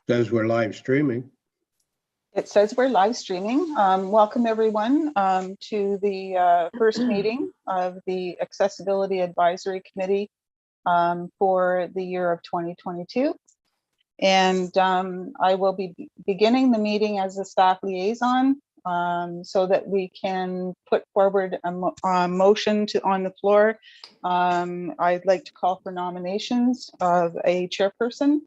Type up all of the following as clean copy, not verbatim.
Says we're live streaming. It says we're live streaming. Welcome everyone to the first meeting of the Accessibility Advisory Committee for the year of 2022. And I will be beginning the meeting as a staff liaison so that we can put forward a motion on the floor. I'd like to call for nominations of a chairperson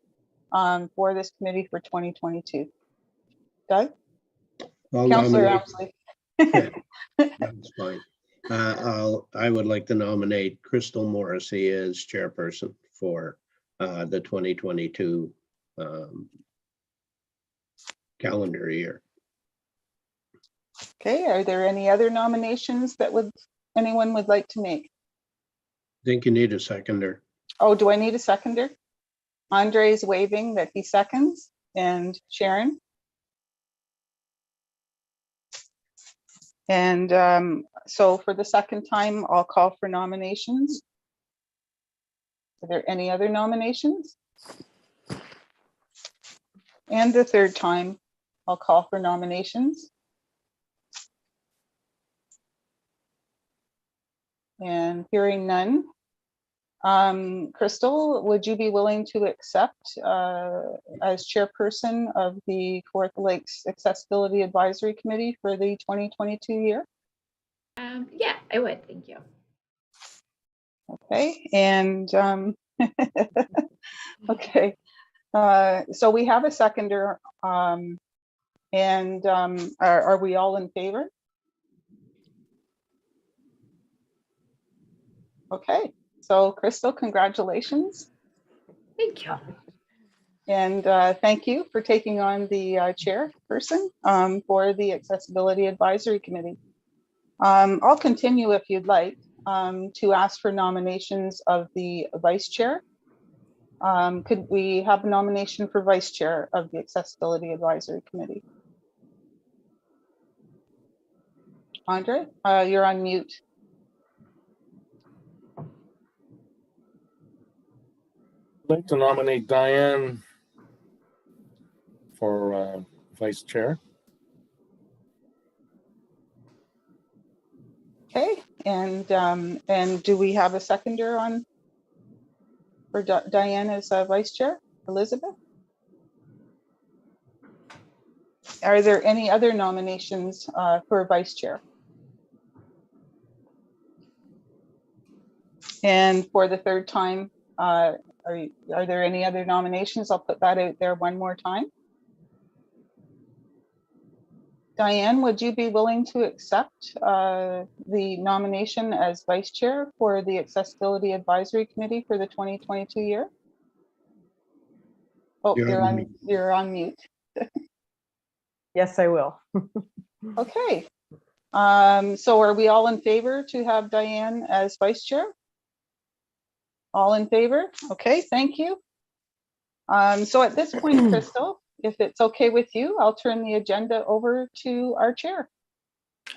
for this committee for 2022. Doug? Councillor Ousley. That's fine. I would like to nominate Crystal Morrissey as chairperson for the 2022 calendar year. Okay, are there any other nominations that anyone would like to make? I think you need a seconder. Oh, do I need a seconder? Andre is waving that he seconds, and Sharon. And so for the second time, I'll call for nominations. Are there any other nominations? And the third time, I'll call for nominations. And hearing none. Crystal, would you be willing to accept as chairperson of the Kawartha Lakes Accessibility Advisory Committee for the 2022 year? Yeah, I would. Thank you. Okay, and okay, so we have a seconder, and are we all in favor? Okay. So Crystal, congratulations. Thank you. And thank you for taking on the chairperson for the Accessibility Advisory Committee. I'll continue if you'd like to ask for nominations of the vice chair. Could we have a nomination for vice chair of the Accessibility Advisory Committee? Andre, you're on mute. I'd like to nominate Diane for vice chair. Okay, and do we have a seconder on for Diane as vice chair? Elizabeth? Are there any other nominations for vice chair? And for the third time, are there any other nominations? I'll put that out there one more time. Diane, would you be willing to accept the nomination as vice chair for the Accessibility Advisory Committee for the 2022 year? Oh, you're on mute. Yes, I will. Okay. So are we all in favor to have Diane as vice chair? All in favor? Okay, thank you. So at this point, Crystal, if it's okay with you, I'll turn the agenda over to our chair.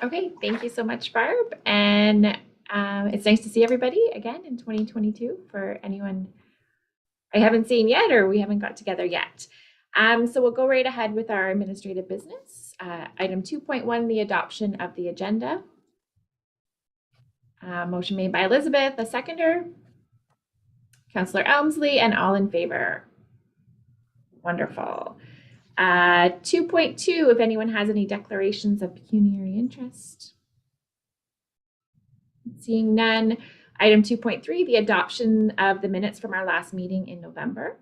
Okay, thank you so much, Barb. And it's nice to see everybody again in 2022 for anyone I haven't seen yet or we haven't got together yet. So we'll go right ahead with our administrative business. Item 2.1, the adoption of the agenda. Motion made by Elizabeth, a seconder. Councillor Elmsley, and all in favor. Wonderful. 2.2, if anyone has any declarations of pecuniary interest. Seeing none. Item 2.3, the adoption of the minutes from our last meeting in November.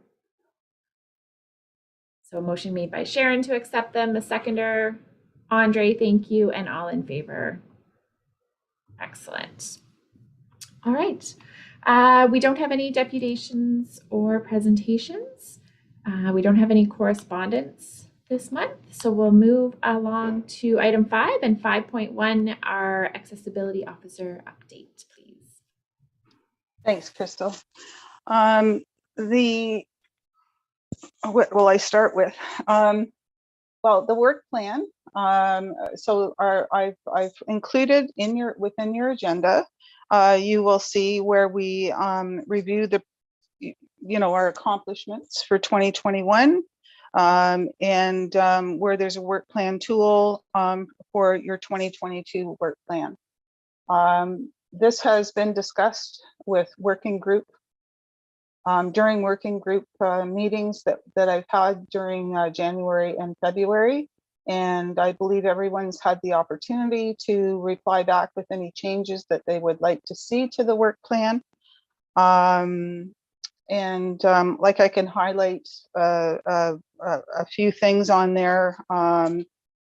So a motion made by Sharon to accept them, the seconder. Andre, thank you, and all in favor. Excellent. All right. We don't have any deputations or presentations. We don't have any correspondence this month. So we'll move along to item 5 and 5.1, our accessibility officer update, please. Thanks, Crystal. What will I start with? Well, the work plan. So I've included within your agenda. You will see where we review our accomplishments for 2021. where there's a work plan tool for your 2022 work plan. This has been discussed with working group during working group meetings that I've had during January and February. And I believe everyone's had the opportunity to reply back with any changes that they would like to see to the work plan. Like I can highlight a few things on there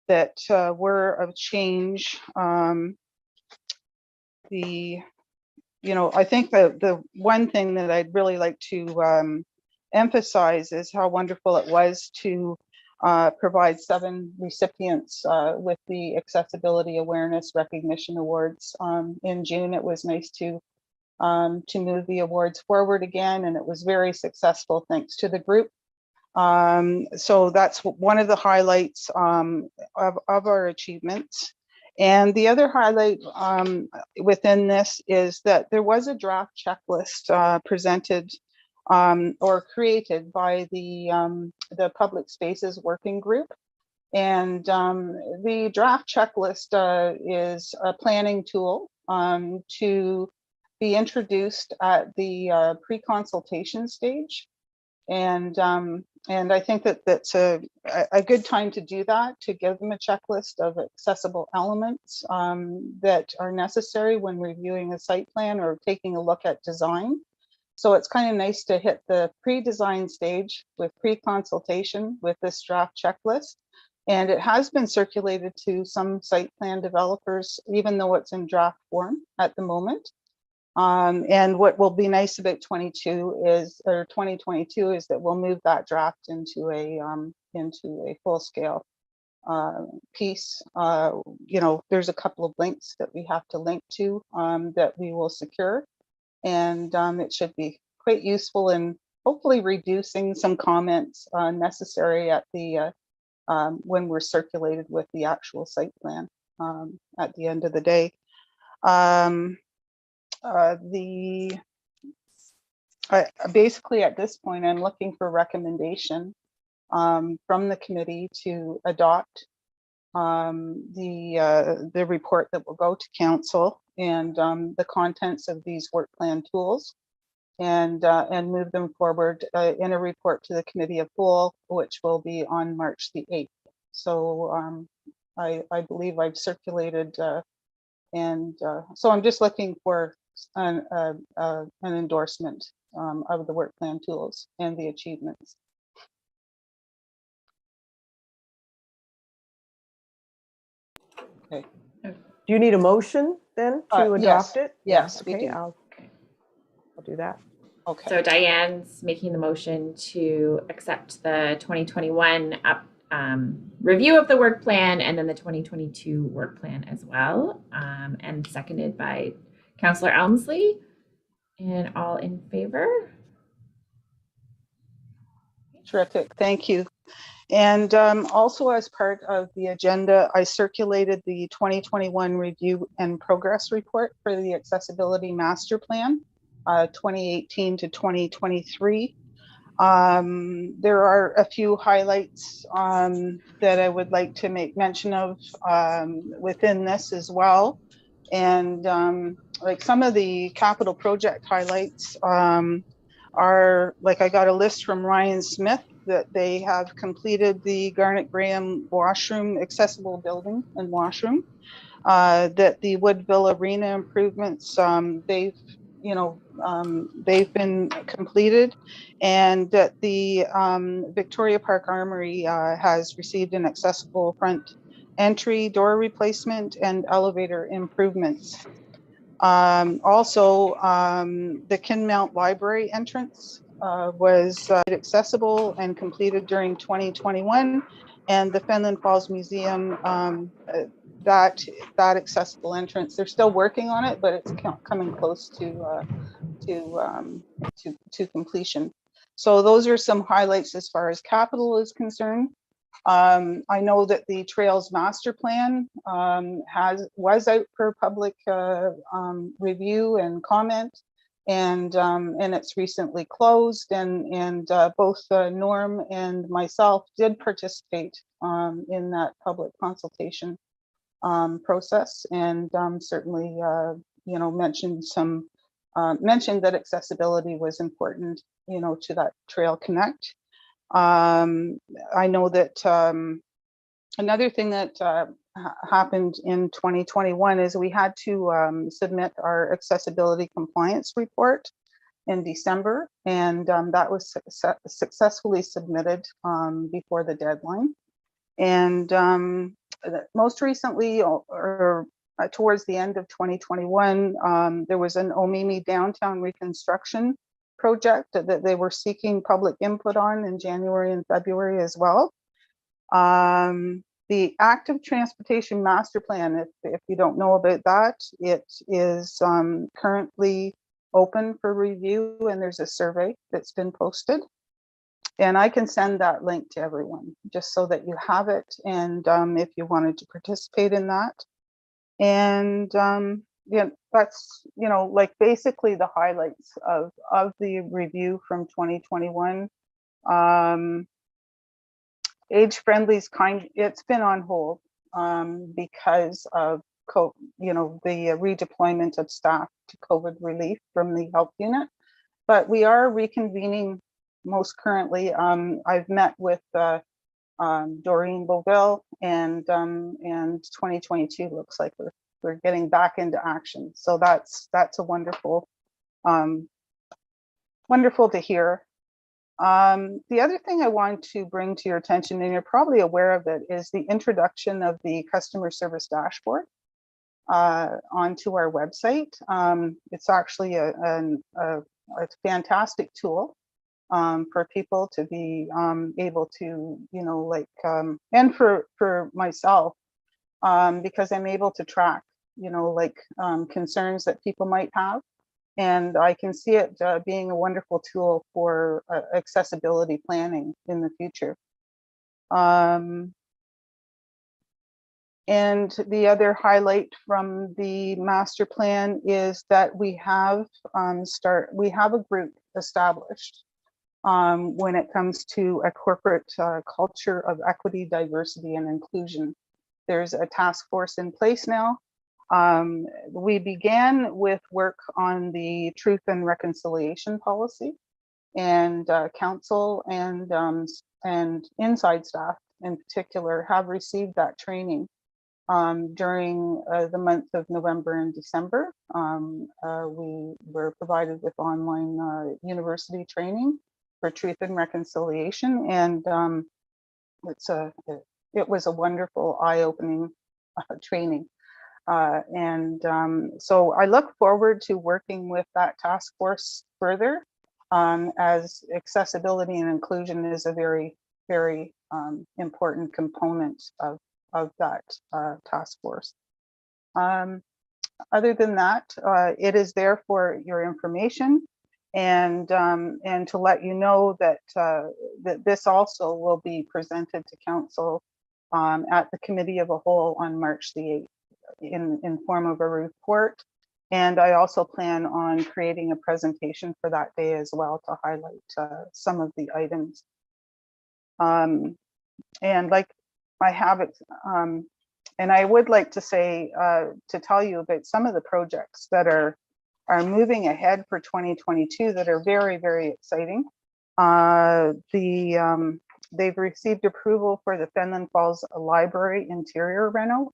that were of change. I think the one thing that I'd really like to emphasize is how wonderful it was to provide 7 recipients with the Accessibility Awareness Recognition Awards in June. It was nice to move the awards forward again, and it was very successful thanks to the group. So that's one of the highlights of our achievements. And the other highlight within this is that there was a draft checklist presented or created by the Public Spaces Working Group. And the draft checklist is a planning tool to be introduced at the pre-consultation stage. And I think that that's a good time to do that, to give them a checklist of accessible elements that are necessary when reviewing a site plan or taking a look at design. So it's kind of nice to hit the pre-design stage with pre-consultation with this draft checklist. And it has been circulated to some site plan developers, even though it's in draft form at the moment. And what will be nice about 2022 is that we'll move that draft into a full-scale piece. There's a couple of links that we have to link to that we will secure, and it should be quite useful in hopefully reducing some comments necessary at the when we're circulated with the actual site plan at the end of the day. Basically at this point, I'm looking for recommendation from the committee to adopt the report that will go to council and the contents of these work plan tools, and move them forward in a report to the committee of whole, which will be on March the 8th. So I believe I've circulated so I'm just looking for an endorsement of the work plan tools and the achievements. Okay. Do you need a motion then to Yes. adopt it? Yes, we Okay, do. I'll do that. Okay. So Diane's making the motion to accept the 2021 review of the work plan and then the 2022 work plan as well, and seconded by Councillor Elmsley. And all in favor? Terrific, thank you. And also as part of the agenda, I circulated the 2021 review and progress report for the Accessibility Master Plan, 2018 to 2023. There are a few highlights that I would like to make mention of within this as well. And like some of the capital project highlights are, like, I got a list from Ryan Smith that they have completed the Garnet Graham washroom, accessible building and washroom, that the Woodville Arena improvements, they've been completed, and that the Victoria Park Armory has received an accessible front entry, door replacement, and elevator improvements. Also, the Kinmount Library entrance was accessible and completed during 2021, and the Fenland Falls Museum, that accessible entrance, they're still working on it, but it's coming close to completion. So those are some highlights as far as capital is concerned. I know that the Trails Master Plan was out for public review and comment, and it's recently closed. And both Norm and myself did participate in that public consultation process, and certainly, mentioned that accessibility was important, to that Trail Connect. I know that another thing that happened in 2021 is we had to submit our accessibility compliance report in December, and that was successfully submitted before the deadline. And most recently, or towards the end of 2021, there was an Omimi downtown reconstruction project that they were seeking public input on in January and February as well. The active transportation master plan, if you don't know about that, it is currently open for review, and there's a survey that's been posted. And I can send that link to everyone just so that you have it, and if you wanted to participate in that. And yeah, that's, like basically the highlights of the review from 2021. Age Friendly's it's been on hold because of the redeployment of staff to COVID relief from the health unit. But we are reconvening most currently. I've met with Doreen Beauville, and 2022 looks like we're getting back into action. So that's a wonderful, wonderful to hear. The other thing I want to bring to your attention, and you're probably aware of it, is the introduction of the customer service dashboard onto our website. It's actually a fantastic tool for people to be able to, and for myself, because I'm able to track, concerns that people might have. And I can see it being a wonderful tool for accessibility planning in the future. And the other highlight from the master plan is that we have a group established when it comes to a corporate culture of equity, diversity, and inclusion. There's a task force in place now. We began with work on the truth and reconciliation policy, and council and inside staff in particular have received that training during the month of November and December. We were provided with online university training for truth and reconciliation, and it was a wonderful, eye-opening training. So I look forward to working with that task force further, as accessibility and inclusion is a very, very important component of that task force. Other than that, it is there for your information, and to let you know that that this also will be presented to council at the committee of a whole on March the 8th. In form of a report, and I also plan on creating a presentation for that day as well to highlight some of the items. And like I have it, and I would like to say to tell you about some of the projects that are moving ahead for 2022 that are very, very exciting. They've received approval for the Fenland Falls Library interior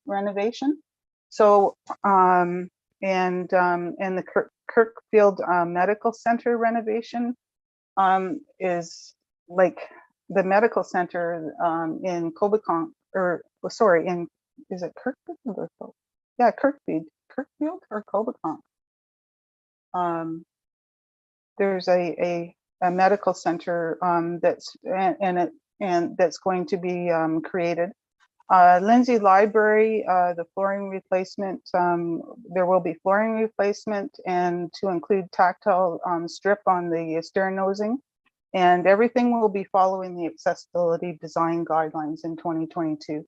renovation. So, and the Kirkfield Medical Center renovation is like the medical center in Cobequid, or sorry, is it Kirkfield? Yeah, Kirkfield or Cobequid. There's a medical center that's that's going to be created. Lindsay Library, the flooring replacement, there will be flooring replacement, and to include tactile strip on the stair nosing, and everything will be following the accessibility design guidelines in 2022.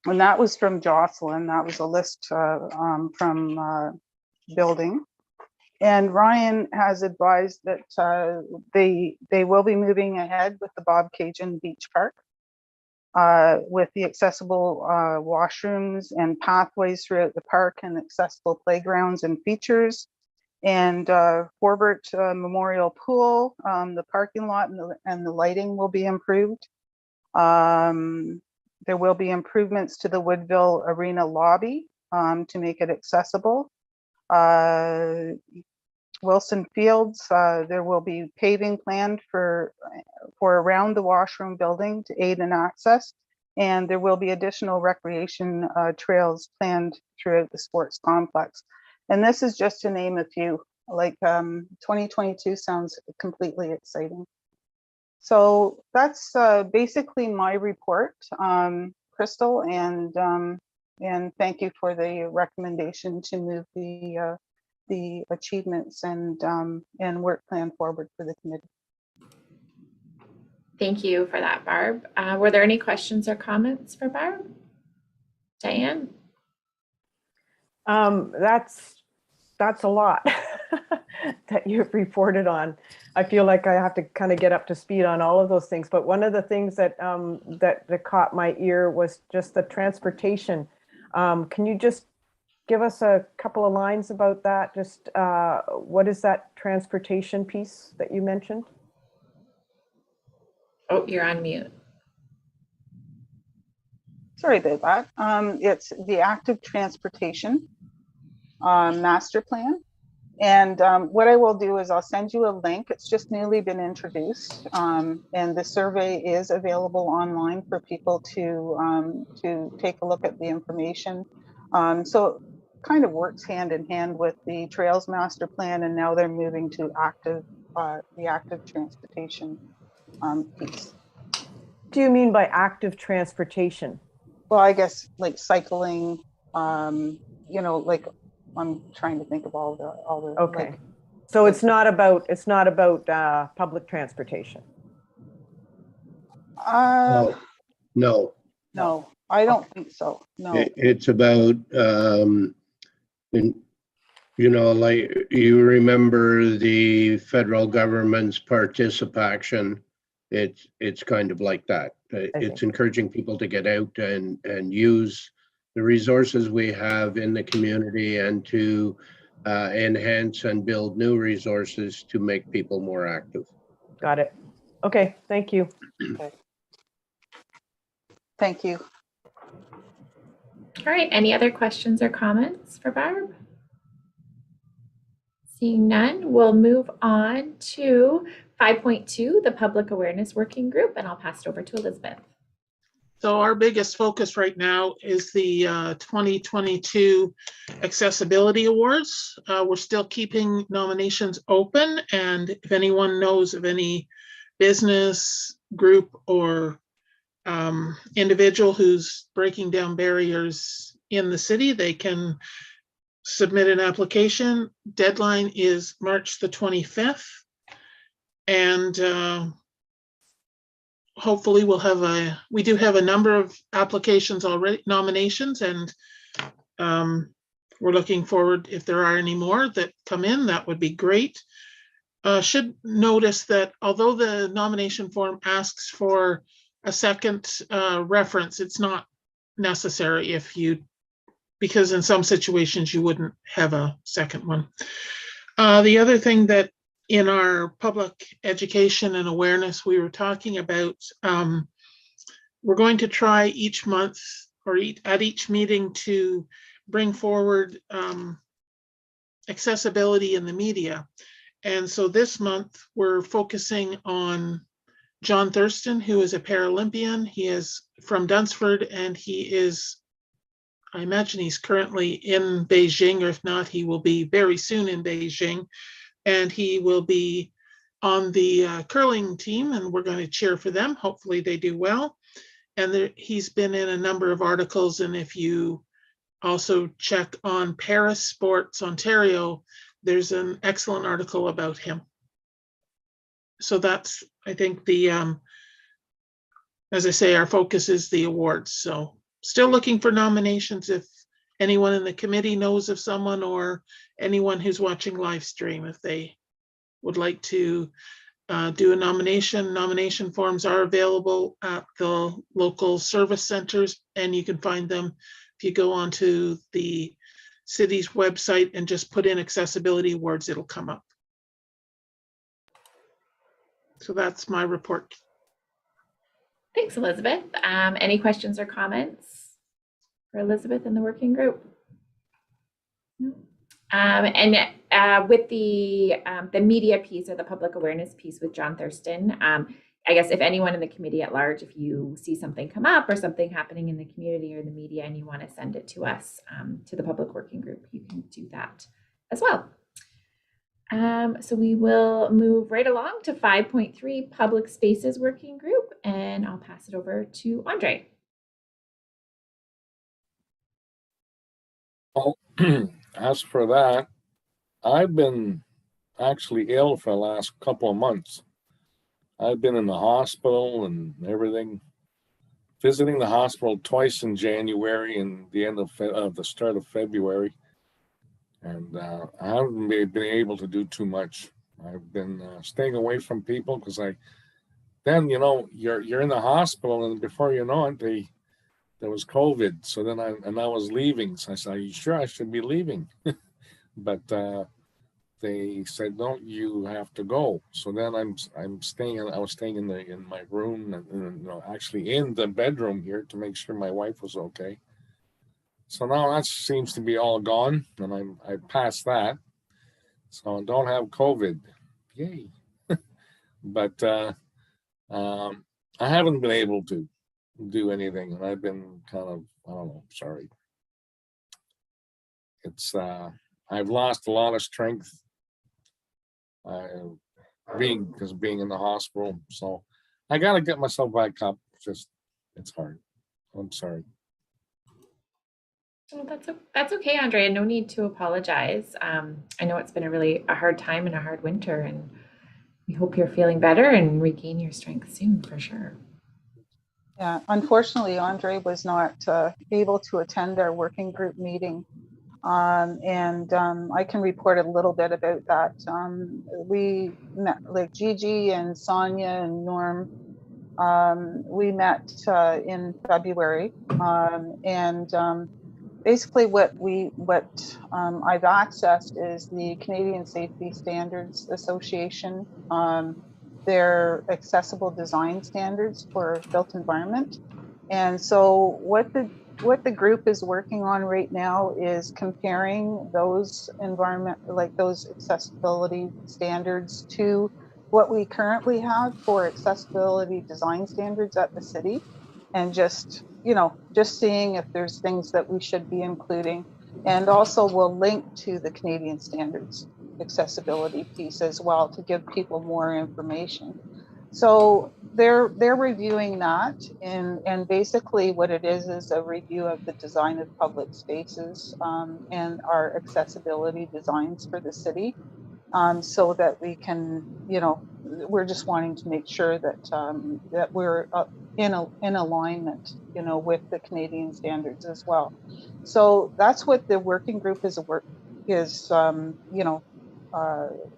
And that was from Jocelyn. That was a list from building. And Ryan has advised that they will be moving ahead with the Bob Cajun Beach Park with the accessible washrooms and pathways throughout the park and accessible playgrounds and features. And Forbert Memorial Pool, the parking lot and the lighting will be improved. There will be improvements to the Woodville Arena lobby to make it accessible. Wilson Fields, there will be paving planned for around the washroom building to aid in access. And there will be additional recreation trails planned throughout the sports complex. And this is just to name a few, like 2022 sounds completely exciting. So that's basically my report, Crystal, and thank you for the recommendation to move the achievements and work plan forward for the committee. Thank you for that, Barb. Were there any questions or comments for Barb? Diane? That's a lot that you've reported on. I feel like I have to kind of get up to speed on all of those things. But one of the things that that caught my ear was just the transportation. Can you just give us a couple of lines about that? Just what is that transportation piece that you mentioned? Oh, you're on mute. Sorry about that. It's the active transportation master plan. And what I will do is I'll send you a link. It's just newly been introduced. And the survey is available online for people to take a look at the information. So it kind of works hand in hand with the Trails Master Plan, and now they're moving to the active transportation piece. Do you mean by active transportation? Well, I guess like cycling, you know, like I'm trying to think of all the. Okay, like, so it's not about public transportation. No, No, I don't think so. No. it's about, like you remember the federal government's participation. It's kind of like that. It's encouraging people to get out and use the resources we have in the community and to enhance and build new resources to make people more active. Got it. Okay, thank you. Okay. Thank you. All right, any other questions or comments for Barb? Seeing none, we'll move on to 5.2, the Public Awareness Working Group, and I'll pass it over to Elizabeth. So our biggest focus right now is the 2022 Accessibility Awards. We're still keeping nominations open, and if anyone knows of any business, group, or individual who's breaking down barriers in the city, they can submit an application. Deadline is March the 25th. And hopefully we do have a number of applications already, nominations, and we're looking forward, if there are any more that come in, that would be great. Should notice that although the nomination form asks for a second reference, it's not necessary because in some situations you wouldn't have a second one. The other thing that in our public education and awareness we were talking about, we're going to try each month or at each meeting to bring forward accessibility in the media. And so this month we're focusing on John Thurston, who is a Paralympian. He is from Dunsford, and he is, I imagine he's currently in Beijing, or if not, he will be very soon in Beijing. And he will be on the curling team, and we're going to cheer for them. Hopefully they do well. And he's been in a number of articles, and if you also check on Paris Sports Ontario, there's an excellent article about him. So that's, I think, as I say, our focus is the awards. So still looking for nominations if anyone in the committee knows of someone, or anyone who's watching live stream, if they would like to do a nomination. Nomination forms are available at the local service centers, and you can find them if you go onto the city's website and just put in accessibility awards, it'll come up. So that's my report. Thanks, Elizabeth. Any questions or comments for Elizabeth in the working group? No. With the media piece or the public awareness piece with John Thurston, I guess if anyone in the committee at large, if you see something come up or something happening in the community or the media and you want to send it to us, to the public working group, you can do that as well. So we will move right along to 5.3 Public Spaces Working Group, and I'll pass it over to Andre. Well, as for that, I've been actually ill for the last couple of months. I've been in the hospital and everything, visiting the hospital twice in January and the end of the start of February. And I haven't been able to do too much. I've been staying away from people because then, you know, you're in the hospital and before you know it, there was COVID. So then I was leaving. So I said, "Are you sure I should be leaving?" But they said, "No, you have to go." So then I was staying in my room and you know, actually in the bedroom here to make sure my wife was okay. So now that seems to be all gone, and I passed that. So I don't have COVID. Yay. But I haven't been able to do anything, and I've been kind of, I don't know, sorry. It's I've lost a lot of strength being in the hospital. So I gotta get myself back up. It's hard. I'm sorry. Well, that's okay, Andre. No need to apologize. I know it's been a hard time and a hard winter, and we hope you're feeling better and regain your strength soon, for sure. Yeah, unfortunately, Andre was not able to attend our working group meeting. I can report a little bit about that. We met, like Gigi and Sonia and Norm, we met in February, basically what I've accessed is the Canadian Safety Standards Association, their accessible design standards for built environment. And so what the group is working on right now is comparing those those accessibility standards to what we currently have for accessibility design standards at the city, and just seeing if there's things that we should be including. And also we'll link to the Canadian standards accessibility piece as well to give people more information. So they're reviewing that, and basically what it is a review of the design of public spaces and our accessibility designs for the city, so that we can, we're just wanting to make sure that that we're in alignment, with the Canadian standards as well. So that's what the working group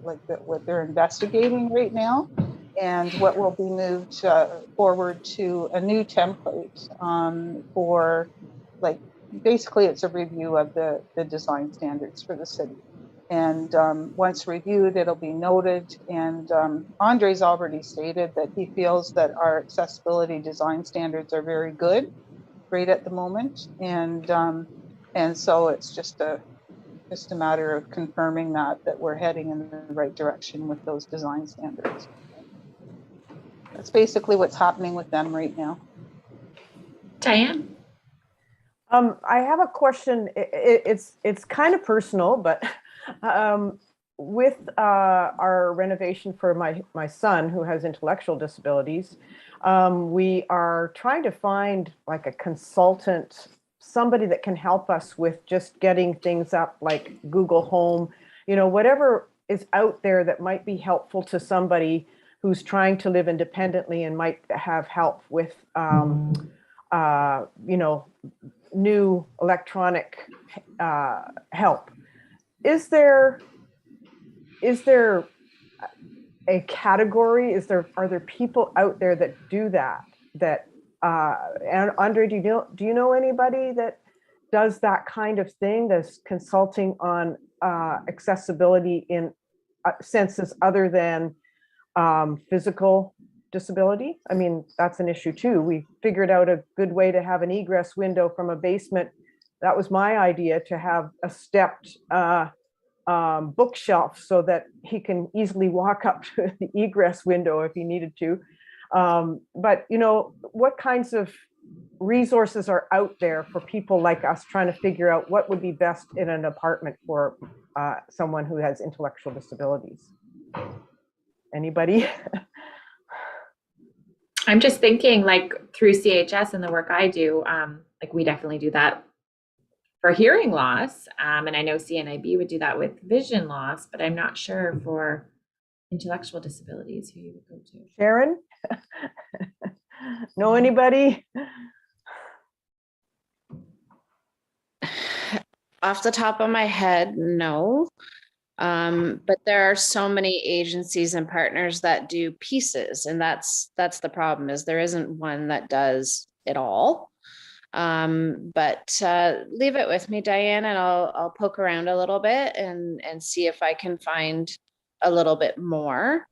what they're investigating right now, and what will be moved forward to a new template for, basically it's a review of the design standards for the city. And once reviewed, it'll be noted. And Andre's already stated that he feels that our accessibility design standards are very good, great at the moment. And so it's just a matter of confirming that we're heading in the right direction with those design standards. That's basically what's happening with them right now. Diane? I have a question. It's kind of personal, but with our renovation for my son who has intellectual disabilities, we are trying to find like a consultant, somebody that can help us with just getting things up, like Google Home, whatever is out there that might be helpful to somebody who's trying to live independently and might have help with, new electronic help. Is there a category? Are there people out there that do that? And Andre, do you know anybody that does that kind of thing? That's consulting on accessibility in senses other than physical disability? I mean, that's an issue too. We figured out a good way to have an egress window from a basement. That was my idea, to have a stepped bookshelf so that he can easily walk up to the egress window if he needed to. But you know, what kinds of resources are out there for people like us trying to figure out what would be best in an apartment for someone who has intellectual disabilities? Anybody? I'm just thinking, like, through CHS and the work I do, like, we definitely do that for hearing loss. And I know CNIB would do that with vision loss, but I'm not sure for intellectual disabilities who you would go to. Sharon? Know anybody? Off the top of my head, no. But there are so many agencies and partners that do pieces, and that's the problem, is there isn't one that does it all. But leave it with me, Diane, and I'll poke around a little bit and see if I can find a little bit more.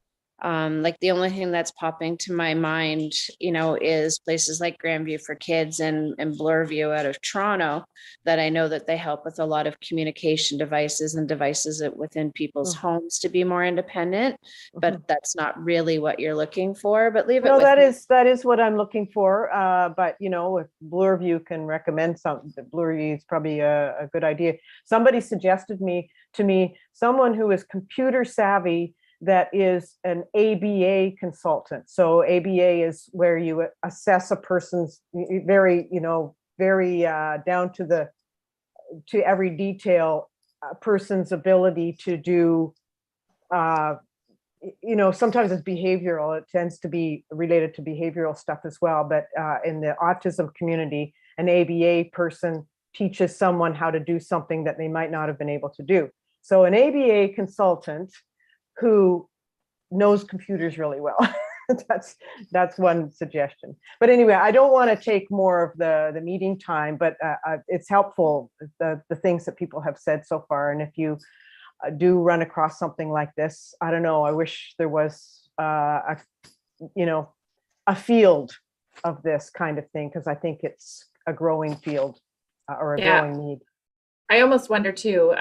Like, the only thing that's popping to my mind, you know, is places like Grandview for Kids and Bloorview out of Toronto, that I know that they help with a lot of communication devices and devices within people's homes to be more independent. But that's not really what you're looking for. But leave it. No, with me. that is what I'm looking for. But you know, if Bloorview can recommend something, Bloorview is probably a good idea. Somebody suggested to me someone who is computer savvy, that is an ABA consultant. So ABA is where you assess a person's very down to every detail, person's ability to do, you know, sometimes it's behavioral. It tends to be related to behavioral stuff as well. But in the autism community, an ABA person teaches someone how to do something that they might not have been able to do. So an ABA consultant who knows computers really well. That's one suggestion. But anyway, I don't want to take more of the meeting time, but it's helpful, the things that people have said so far. And if you do run across something like this, I don't know, I wish there was a field of this kind of thing, because I think it's a growing field or a growing need. I almost wonder too,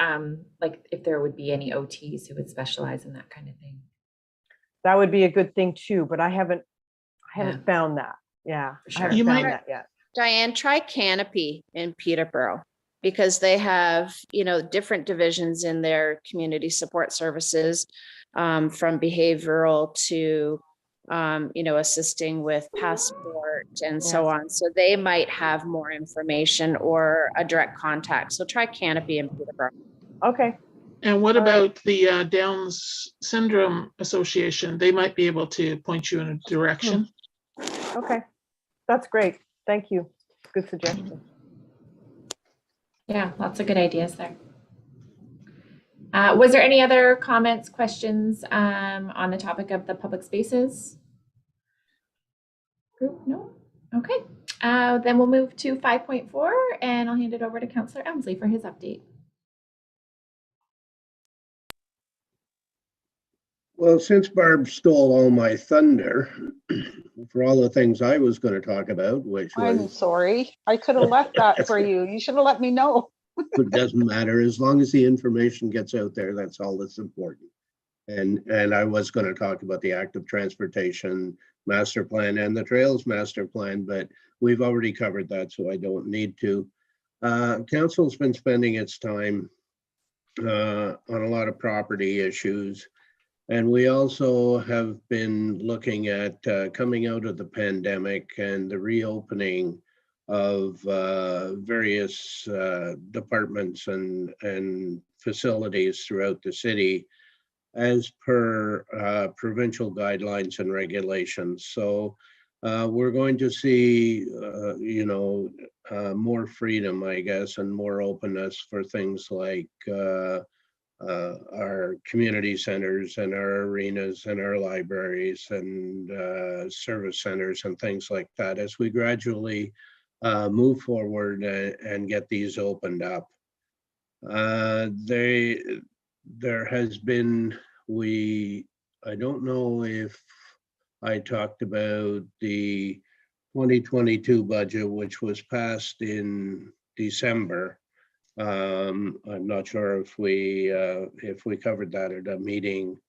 like, if there would be any OTs who would specialize in that kind of thing. That would be a good thing too, but I haven't found that. Yeah, Sure. I haven't found that yet. Diane, try Canopy in Peterborough, because they have, you know, different divisions in their community support services, from behavioral to, you know, assisting with passport and so on. So they might have more information or a direct contact. So try Canopy in Peterborough. Okay. And what about the Downs Syndrome Association? They might be able to point you in a direction. Okay, that's great. Thank you. Good suggestion. Yeah, lots of good ideas there. Was there any other comments, questions on the topic of the public spaces group? No? Okay. Then we'll move to 5.4, and I'll hand it over to Councillor Elmsley for his update. Well, since Barb stole all my thunder for all the things I was going to talk about, which I'm sorry. I could have left that for you. You should have let me know. It doesn't matter. As long as the information gets out there, that's all that's important. And I was going to talk about the active transportation master plan and the trails master plan, but we've already covered that, so I don't need to. Council's been spending its time on a lot of property issues. And we also have been looking at coming out of the pandemic and the reopening of various departments and facilities throughout the city as per provincial guidelines and regulations. So we're going to see, more freedom, I guess, and more openness for things like our community centers and our arenas and our libraries and service centers and things like that as we gradually move forward and get these opened up. There has been, I don't know if I talked about the 2022 budget, which was passed in December. I'm not sure if we covered that at a meeting.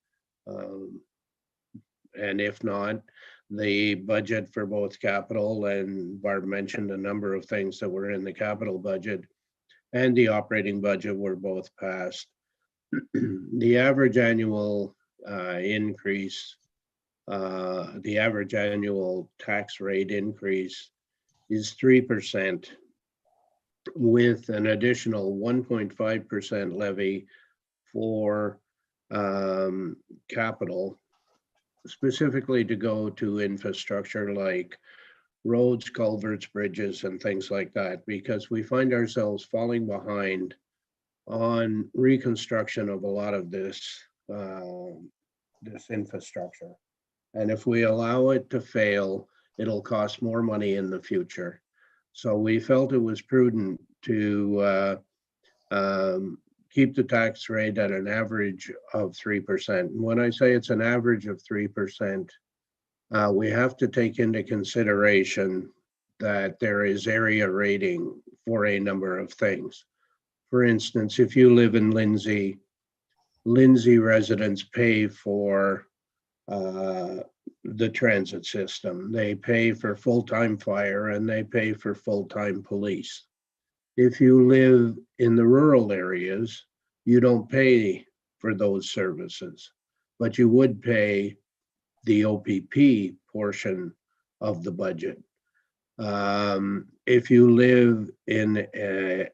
And if not, the budget for both capital, and Barb mentioned a number of things that were in the capital budget, and the operating budget were both passed. The average annual increase, the average annual tax rate increase is 3%, with an additional 1.5% levy for capital, specifically to go to infrastructure like roads, culverts, bridges, and things like that, because we find ourselves falling behind on reconstruction of a lot of this infrastructure. And if we allow it to fail, it'll cost more money in the future. So we felt it was prudent to keep the tax rate at an average of 3%. And when I say it's an average of 3%, we have to take into consideration that there is area rating for a number of things. For instance, if you live in Lindsay residents pay for the transit system. They pay for full-time fire and they pay for full-time police. If you live in the rural areas, you don't pay for those services, but you would pay the OPP portion of the budget. If you live in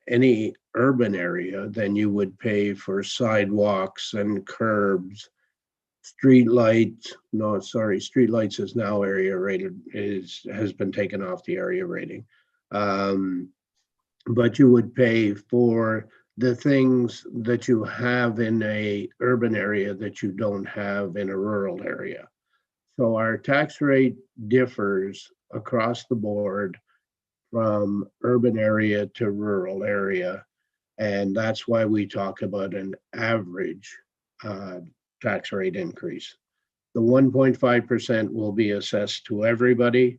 any urban area, then you would pay for sidewalks and curbs, streetlights. No, sorry, streetlights is now area rated, has been taken off the area rating. But you would pay for the things that you have in a urban area that you don't have in a rural area. So our tax rate differs across the board from urban area to rural area. And that's why we talk about an average tax rate increase. The 1.5% will be assessed to everybody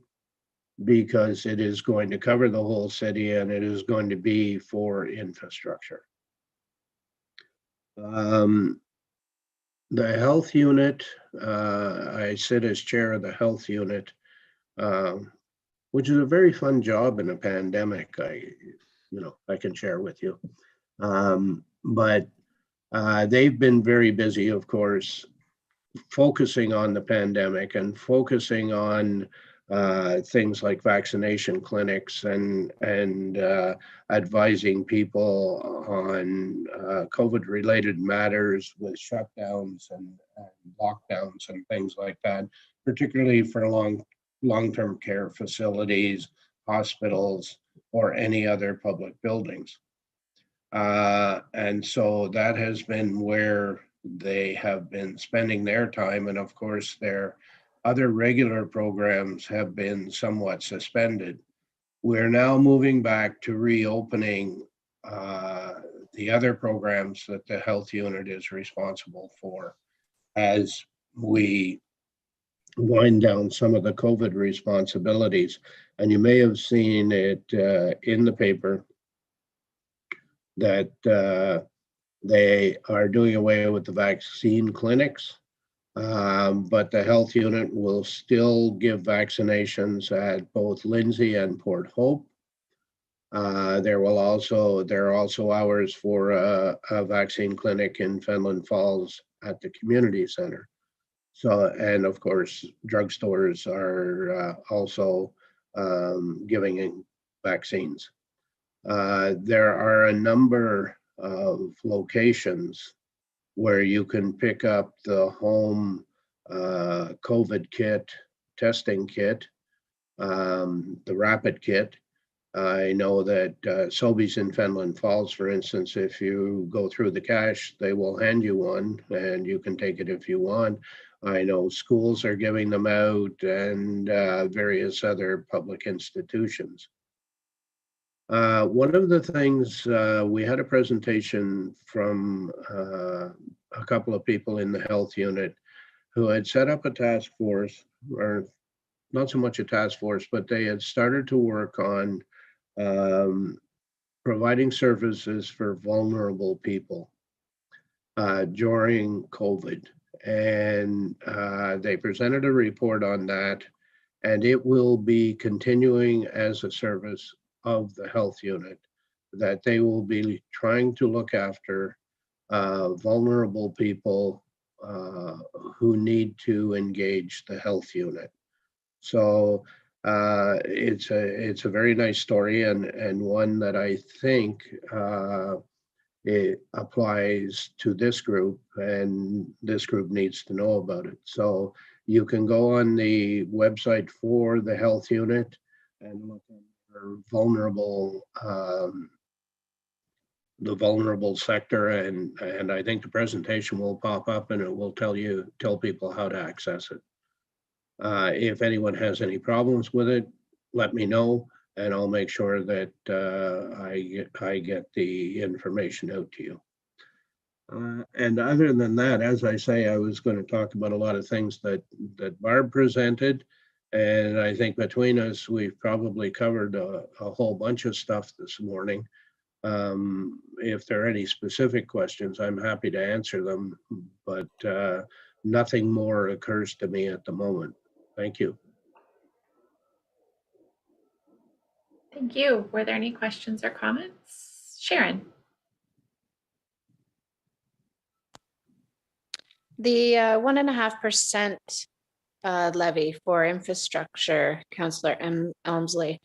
because it is going to cover the whole city and it is going to be for infrastructure. The health unit, I sit as chair of the health unit, which is a very fun job in a pandemic. I can share with you. But they've been very busy, of course, focusing on the pandemic and focusing on things like vaccination clinics and advising people on COVID-related matters with shutdowns and lockdowns and things like that, particularly for long-term care facilities, hospitals, or any other public buildings. And so that has been where they have been spending their time. And of course, their other regular programs have been somewhat suspended. We're now moving back to reopening the other programs that the health unit is responsible for as we wind down some of the COVID responsibilities. And you may have seen it in the paper that they are doing away with the vaccine clinics, but the health unit will still give vaccinations at both Lindsay and Port Hope. There are also hours for a vaccine clinic in Fenelon Falls at the community center. So, and of course, drugstores are also giving vaccines. There are a number of locations where you can pick up the home COVID kit, testing kit, the rapid kit. I know that Sobeys in Fenland Falls, for instance, if you go through the cash, they will hand you one and you can take it if you want. I know schools are giving them out and various other public institutions. One of the things, we had a presentation from a couple of people in the health unit who had set up a task force, or not so much a task force, but they had started to work on providing services for vulnerable people during COVID. And they presented a report on that, and it will be continuing as a service of the health unit, that they will be trying to look after vulnerable people who need to engage the health unit. So it's a very nice story, and one that I think it applies to this group, and this group needs to know about it. So you can go on the website for the health unit and look at the vulnerable sector, and I think the presentation will pop up and it will tell people how to access it. If anyone has any problems with it, let me know, and I'll make sure that I get the information out to you. And other than that, as I say, I was going to talk about a lot of things that Barb presented, and I think between us, we've probably covered a whole bunch of stuff this morning. If there are any specific questions, I'm happy to answer them, but nothing more occurs to me at the moment. Thank you. Thank you. Were there any questions or comments? Sharon. The 1.5% levy for infrastructure, Councillor Elmsley,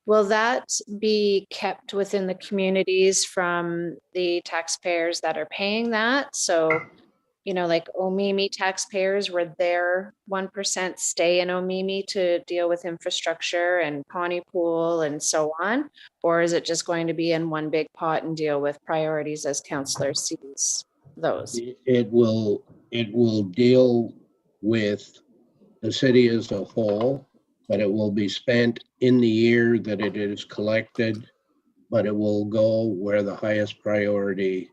will that be kept within the communities from the taxpayers that are paying that? So, you know, like Omemee taxpayers, were their 1% stay in Omemee to deal with infrastructure and Pontypool and so on? Or is it just going to be in one big pot and deal with priorities as Councillor sees those? It will deal with the city as a whole, but it will be spent in the year that it is collected, but it will go where the highest priority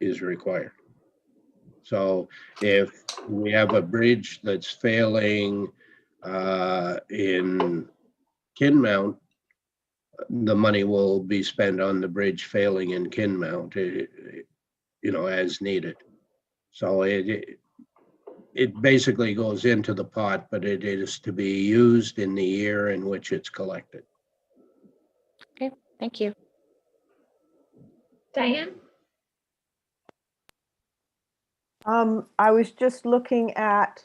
is required. So if we have a bridge that's failing in Kinmount, the money will be spent on the bridge failing in Kinmount, you know, as needed. So it basically goes into the pot, but it is to be used in the year in which it's collected. Okay, thank you. Diane? I was just looking at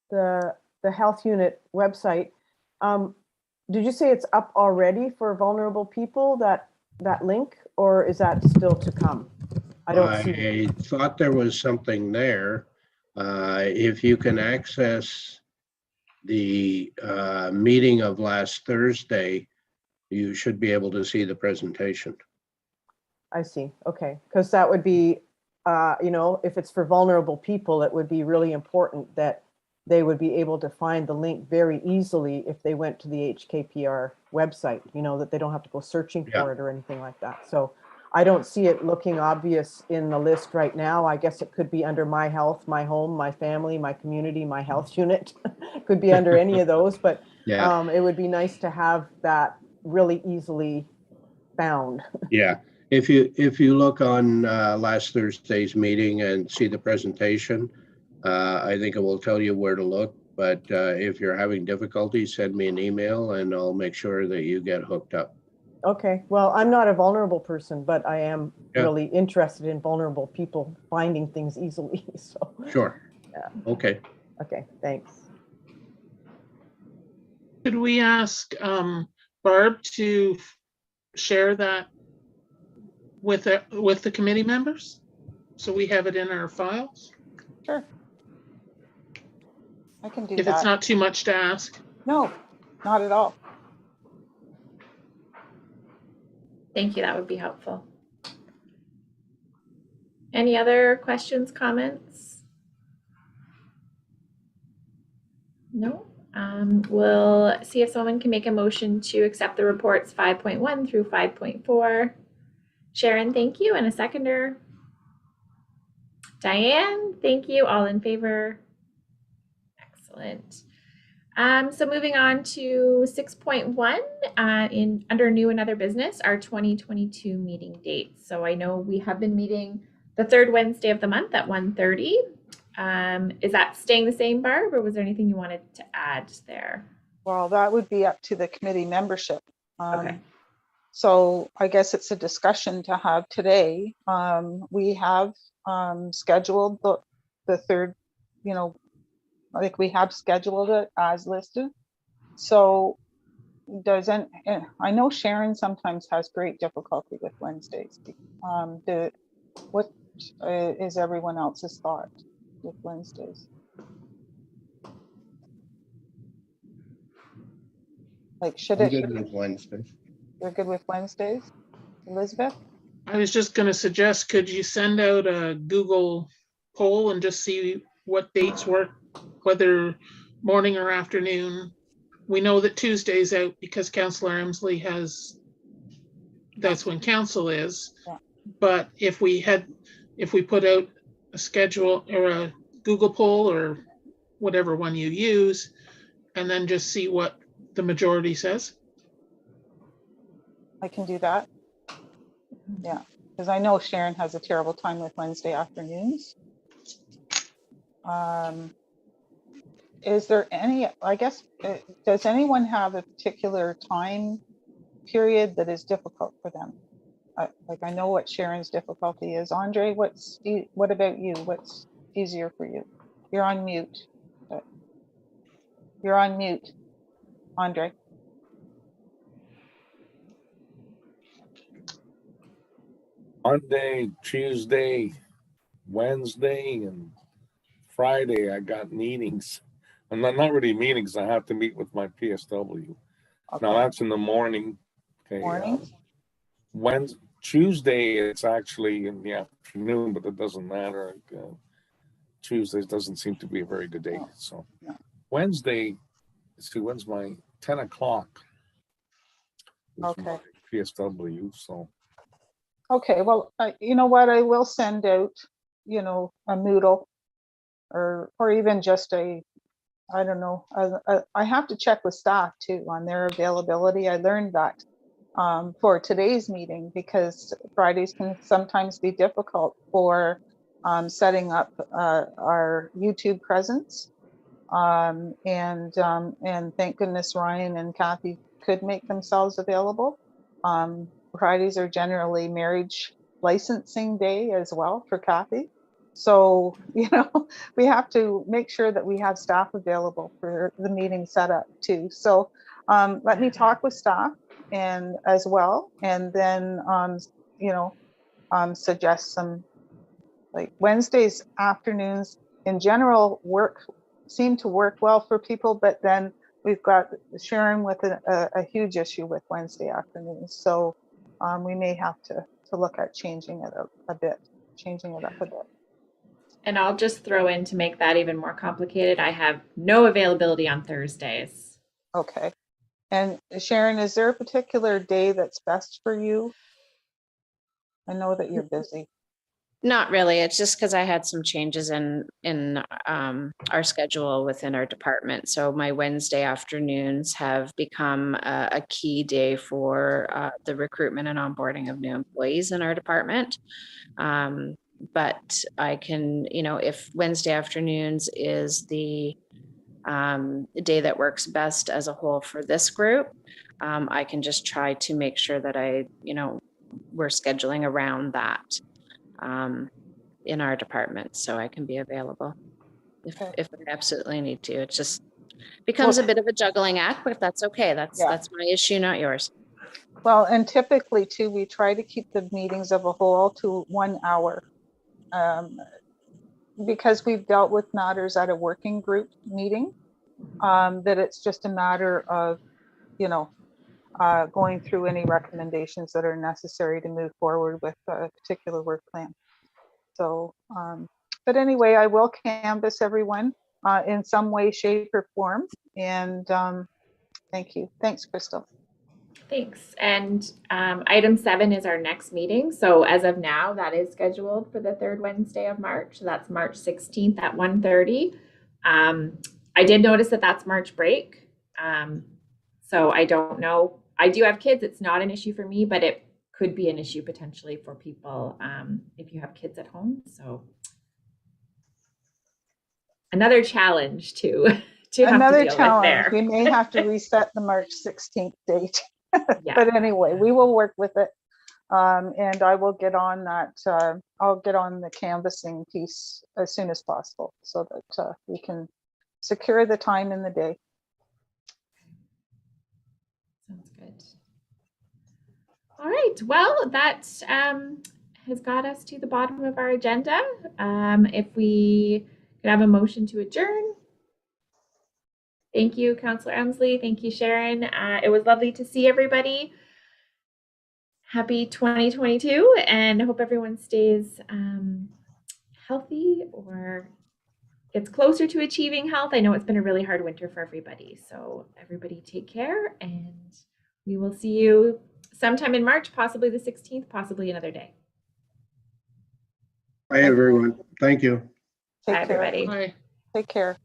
the health unit website. Did you say it's up already for vulnerable people, that link, or is that still to come? I don't see it. I thought there was something there. If you can access the meeting of last Thursday, you should be able to see the presentation. I see. Okay, because that would be, you know, if it's for vulnerable people, it would be really important that they would be able to find the link very easily if they went to the HKPR website, you know, that they don't have to go searching for it or anything like that. So I don't see it looking obvious in the list right now. I guess it could be under my health, my home, my family, my community, my health unit. Could be under any of those, but it would be nice to have that really easily found. Yeah. If you look on last Thursday's meeting and see the presentation, I think it will tell you where to look. But if you're having difficulty, send me an email and I'll make sure that you get hooked up. Okay. Well, I'm not a vulnerable person, but I am really interested in vulnerable people finding things easily. So Sure. Yeah. Okay. Okay. Thanks. Could we ask Barb to share that with the committee members, so we have it in our files? Sure. I can do If that. it's not too much to ask. No, not at all. Thank you, that would be helpful. Any other questions, comments? No? We'll see if someone can make a motion to accept the reports 5.1 through 5.4. Sharon, thank you, and a seconder. Diane, thank you. All in favor? Excellent. So moving on to 6.1 under new and other business, our 2022 meeting dates. So I know we have been meeting the third Wednesday of the month at 1:30. Is that staying the same, Barb, or was there anything you wanted to add there? Well, that would be up to the committee membership. Okay. So I guess it's a discussion to have today. We have scheduled the third, like we have scheduled it as listed. So I know Sharon sometimes has great difficulty with Wednesdays. What is everyone else's thought with Wednesdays? Like, should I'm it? good with Wednesdays. You're good with Wednesdays, Elizabeth? I was just going to suggest, could you send out a Google poll and just see what dates work, whether morning or afternoon? We know that Tuesday's out because Councillor Emsley that's when council is. Yeah. But if we put out a schedule or a Google poll or whatever one you use, and then just see what the majority says. I can do that. Yeah, because I know Sharon has a terrible time with Wednesday afternoons. Is there any, I guess, does anyone have a particular time period that is difficult for them? Like, I know what Sharon's difficulty is. Andre, what about you? What's easier for you? You're on mute. You're on mute, Andre. Monday, Tuesday, Wednesday, and Friday, I got meetings. And not really meetings. I have to meet with my PSW. Okay. Now that's in the morning. Okay. Morning. Tuesday, it's actually in the afternoon, but it doesn't matter. Tuesdays doesn't seem to be a very good day. No. So No. Wednesday, let's see, when's my 10 o'clock? Okay. PSW. So. Okay, well, you know what, I will send out, a Moodle or even just I don't know, I have to check with staff too on their availability. I learned that for today's meeting because Fridays can sometimes be difficult for setting up our YouTube presence. And thank goodness Ryan and Kathy could make themselves available. Fridays are generally marriage licensing day as well for Kathy. So, we have to make sure that we have staff available for the meeting setup too. So let me talk with staff and as well, and then, suggest some, like Wednesdays afternoons in general seem to work well for people, but then we've got Sharon with a huge issue with Wednesday afternoons. So we may have to look at changing it up a bit. And I'll just throw in to make that even more complicated. I have no availability on Thursdays. Okay. And Sharon, is there a particular day that's best for you? I know that you're busy. Not really. It's just because I had some changes in our schedule within our department. So my Wednesday afternoons have become a key day for the recruitment and onboarding of new employees in our department. But I can, if Wednesday afternoons is the day that works best as a whole for this group, I can just try to make sure that we're scheduling around that. In our department, so I can be available if I absolutely need to. It just becomes a bit of a juggling act, but that's okay. That's my issue, not yours. Well, and typically too, we try to keep the meetings of a whole to 1 hour because we've dealt with matters at a working group meeting. that it's just a matter of, you know, going through any recommendations that are necessary to move forward with a particular work plan. So, but anyway, I will canvass everyone in some way, shape, or form. And thank you. Thanks, Crystal. Thanks. And item 7 is our next meeting. So as of now, that is scheduled for the 3rd Wednesday of March. So that's March 16th at 1:30. I did notice that that's March break. So I don't know. I do have kids. It's not an issue for me, but it could be an issue potentially for people if you have kids at home. So another challenge to have to Another deal with challenge. there. We may have to reset the March 16th date. Yeah. But anyway, we will work with it. And I will get on that. I'll get on the canvassing piece as soon as possible so that we can secure the time in the day. Sounds good. All right. Well, that has got us to the bottom of our agenda. If we could have a motion to adjourn. Thank you, Councillor Emsley. Thank you, Sharon. It was lovely to see everybody. Happy 2022, and I hope everyone stays healthy or gets closer to achieving health. I know it's been a really hard winter for everybody, so everybody take care, and we will see you sometime in March, possibly the 16th, possibly another day. Bye, everyone. Thank you. Take Bye, care. everybody. Bye. Take care.